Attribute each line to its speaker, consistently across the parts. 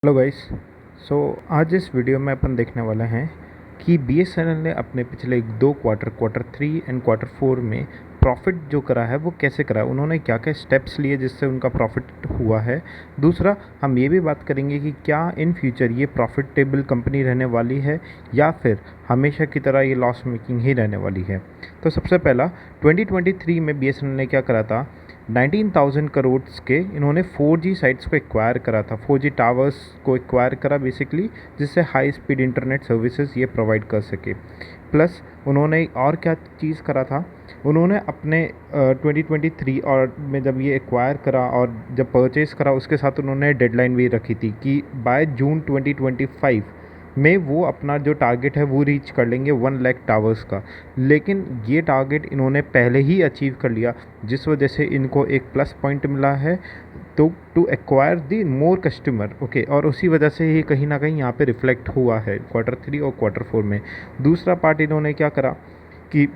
Speaker 1: Hello guys. सो आज इस video में अपन देखने वाले हैं कि बीएसएनएल ने अपने पिछले दो क्वार्टर 3 एंड क्वार्टर 4 में प्रॉफिट जो करा है वो कैसे करा, उन्होंने क्या क्या स्टेप्स लिए जिससे उनका प्रॉफिट हुआ है। दूसरा, हम ये भी बात करेंगे कि क्या इन फ्यूचर ये प्रॉफिटेबल कंपनी रहने वाली है या फिर हमेशा की तरह ये लॉस मेकिंग ही रहने वाली है। तो सबसे पहला 2023 में बीएसएनएल ने क्या करा था, 19,000 करोड़ के इन्होंने 4G साइट्स को एक्वायर करा था, 4G टावर्स को एक्वायर करा बेसिकली, जिससे हाई स्पीड इंटरनेट सर्विसेज ये प्रोवाइड कर सके। प्लस उन्होंने और क्या चीज़ करा था, उन्होंने अपने 2023 और में जब ये एक्वायर करा और जब परचेज़ करा उसके साथ उन्होंने डेडलाइन भी रखी थी कि बाय जून 2025 में वो अपना जो टारगेट है वो रीच कर लेंगे 1 लाख टावर्स का। लेकिन ये टारगेट इन्होंने पहले ही अचीव कर लिया, जिस वजह से इनको एक प्लस पॉइंट मिला है तो to acquire the more customer. Okay, और उसी वजह से ये कहीं ना कहीं यहाँ पे रिफ्लेक्ट हुआ है क्वार्टर 3 और क्वार्टर 4 में। दूसरा पार्ट इन्होंने क्या करा कि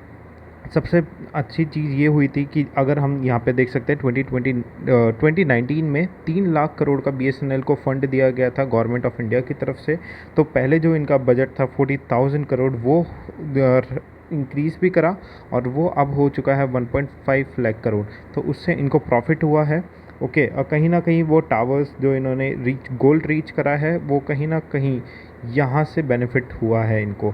Speaker 1: सबसे अच्छी चीज़ ये हुई थी कि अगर हम यहाँ पे देख सकते हैं 2019 में 3 लाख करोड़ का बीएसएनएल को फंड दिया गया था गवर्नमेंट ऑफ इंडिया की तरफ से। तो पहले जो इनका बजट था 40,000 करोड़ वो इंक्रीज़ भी करा और वो अब हो चुका है 1.5 लाख करोड़। तो उससे इनको प्रॉफिट हुआ है। ओके, और कहीं ना कहीं वो टावर्स जो इन्होंने गोल रीच करा है वो कहीं ना कहीं यहाँ से बेनिफिट हुआ है इनको।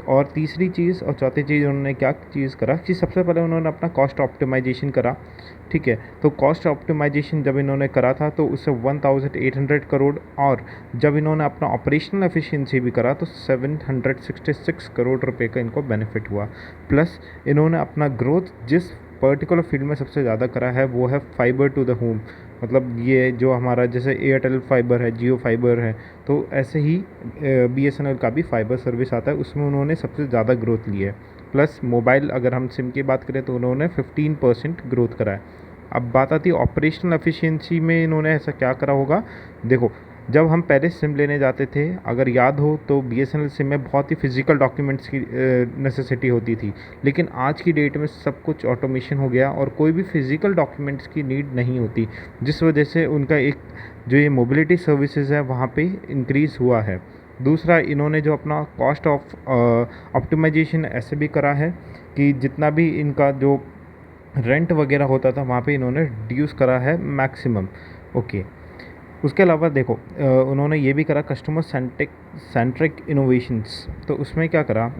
Speaker 1: और तीसरी चीज़ और चौथी चीज़ उन्होंने क्या चीज़ करा कि सबसे पहले उन्होंने अपना कॉस्ट ऑप्टिमाइजेशन करा। ठीक है, तो कॉस्ट ऑप्टिमाइजेशन जब इन्होंने करा था तो उससे 1,800 करोड़, और जब इन्होंने अपना ऑपरेशनल एफिशिएंसी भी करा तो 766 करोड़ रुपए का इनको बेनिफिट हुआ। प्लस इन्होंने अपना ग्रोथ जिस पर्टिकुलर फील्ड में सबसे ज़्यादा करा है वो है फाइबर टू द होम। मतलब ये जो हमारा जैसे एयरटेल फाइबर है, जियो फाइबर है, तो ऐसे ही बीएसएनएल का भी फाइबर सर्विस आता है, उसमें उन्होंने सबसे ज़्यादा ग्रोथ ली है। प्लस मोबाइल अगर हम सिम की बात करें तो उन्होंने 15% ग्रोथ करा है। अब बात आती है ऑपरेशनल एफिशिएंसी में इन्होंने ऐसा क्या करा होगा। देखो, जब हम पहले सिम लेने जाते थे, अगर याद हो तो बीएसएनएल सिम में बहुत ही फिजिकल डॉक्यूमेंट्स की नेसेसिटी होती थी, लेकिन आज की डेट में सब कुछ ऑटोमेशन हो गया और कोई भी फिजिकल डॉक्यूमेंट्स की नीड नहीं होती, जिस वजह से उनका एक जो ये मोबिलिटी सर्विसेज है वहाँ पे इंक्रीज़ हुआ है। दूसरा, इन्होंने जो अपना कॉस्ट ऑफ ऑप्टिमाइजेशन ऐसे भी करा है कि जितना भी इनका जो रेंट वगैरह होता था वहाँ पे इन्होंने रिड्यूस करा है मैक्सिमम। ओके, उसके अलावा देखो उन्होंने ये भी करा कस्टमर सेंट्रिक इनोवेशंस। तो उसमें क्या करा,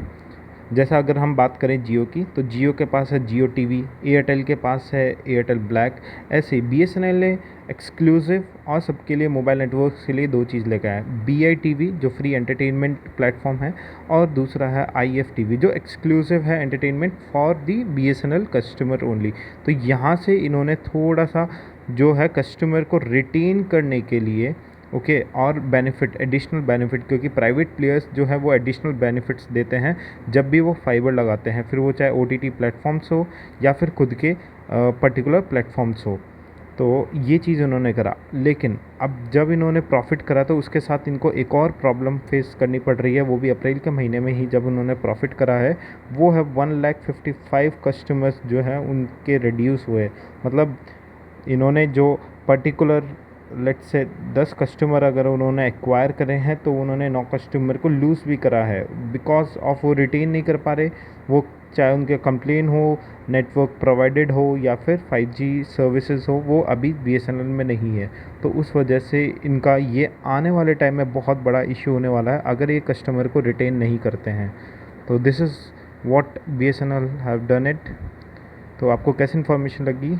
Speaker 1: जैसा अगर हम बात करें जियो की, तो जियो के पास है जियो टीवी, एयरटेल के पास है एयरटेल ब्लैक। ऐसे बीएसएनएल ने एक्सक्लूसिव और सबके लिए मोबाइल नेटवर्क के लिए दो चीज़ लेकर आया, BI टीवी जो फ्री एंटरटेनमेंट प्लेटफॉर्म है, और दूसरा है IF टीवी जो एक्सक्लूसिव है entertainment for the BSNL customer only. तो यहाँ से इन्होंने थोड़ा सा जो है कस्टमर को रिटेन करने के लिए ओके और बेनिफिट, एडिशनल बेनिफिट, क्योंकि प्राइवेट प्लेयर्स जो है वो एडिशनल बेनिफिट्स देते हैं जब भी वो फाइबर लगाते हैं, फिर वो चाहे OTT प्लेटफॉर्म्स हो या फिर खुद के पर्टिकुलर प्लेटफॉर्म्स हो। तो ये चीज़ उन्होंने करा। लेकिन अब जब इन्होंने प्रॉफिट करा तो उसके साथ इनको एक और प्रॉब्लम फेस करनी पड़ रही है, वो भी अप्रैल के महीने में ही जब उन्होंने प्रॉफिट करा है। वो है 1,55,000 कस्टमर्स जो हैं उनके रिड्यूस हुए। मतलब इन्होंने जो पर्टिकुलर लेट्स से 10 कस्टमर अगर उन्होंने एक्वायर करे हैं तो उन्होंने 9 कस्टमर को लूज़ भी करा है बिकॉज ऑफ वो रिटेन नहीं कर पा रहे। वो चाहे उनके कंप्लेन हो, नेटवर्क प्रोवाइडेड हो या फिर 5G सर्विसेज हो, वो अभी बीएसएनएल में नहीं है। तो उस वजह से इनका ये आने वाले टाइम में बहुत बड़ा इशू होने वाला है अगर ये कस्टमर को रिटेन नहीं करते हैं। तो this is what BSNL have done it. तो आपको कैसी इन्फॉर्मेशन लगी?